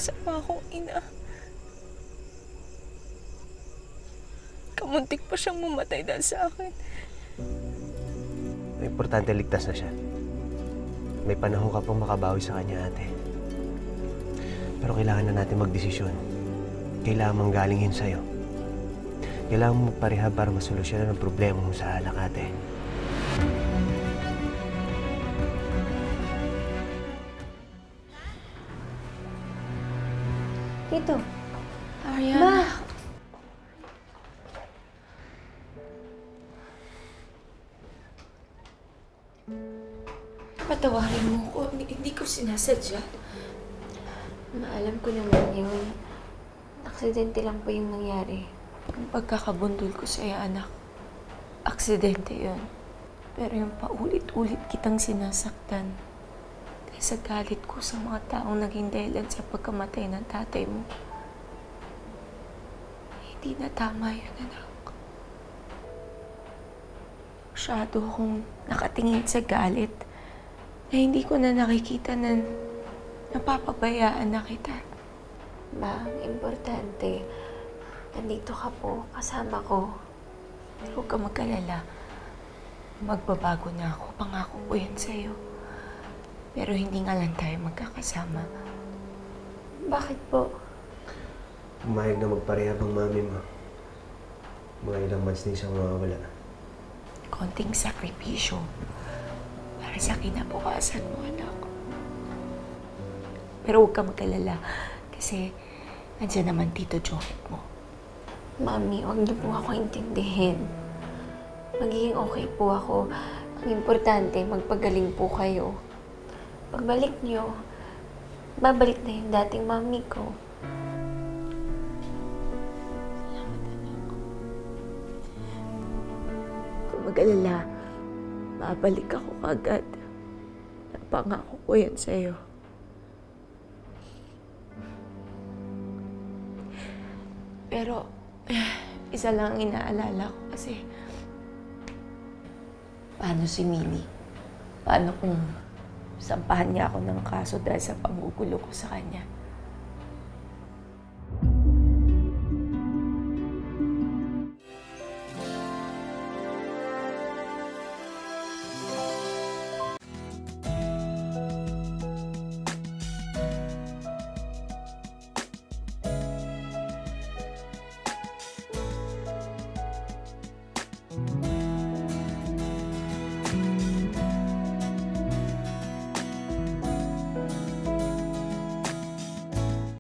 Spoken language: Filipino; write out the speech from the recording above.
masama akong ina. Kamuntik pa siyang mamatay dahil sa akin. Importante ligtas na siya. May panahon ka pang makabawi sa kanya, ate. Pero kailangan na natin magdesisyon. Kailangan manggaling yun sa'yo. Kailangan mo magparehab para masolusyonan ang problema mo sa alak, ate. Tito. Ariana. Patawarin mo ko. Hindi ko sinasadya. Alam ko naman yun. Aksidente lang po yung nangyari. Yung pagkakabundol ko sa'yo, anak, aksidente yun. Pero yung paulit-ulit kitang sinasaktan dahil sa galit ko sa mga taong naging dahilan sa pagkamatay ng tatay mo. Hindi na tama yun, anak. Masyado akong nakatingin sa galit na hindi ko na nakikita na napapabayaan na kita. Ma, importante. Nandito ka po, kasama ko. Huwag ka mag-alala. Magbabago na ako. Pangako ko yan sa'yo. Pero hindi nga lang tayo magkakasama. Bakit po? Pumayag na magparehab ang mami mo. Mga ilang months na siyang mawawala. Konting sakripisyo para sa kinabukasan mo, anak. Pero huwag ka mag-alala kasi andyan naman Tito Jokit mo. Mami, huwag niyo po ako intindihin. Magiging okay po ako. Ang importante, magpagaling po kayo. Pagbalik niyo, babalik na yung dating mami ko. Salamat, anak. Kung mag-alala, babalik ako agad. Napangako ko yan sa'yo. Pero, isa lang ang inaalala ko kasi paano si Mili? Paano kung sampahan niya ako ng kaso dahil sa panggugulo ko sa kanya?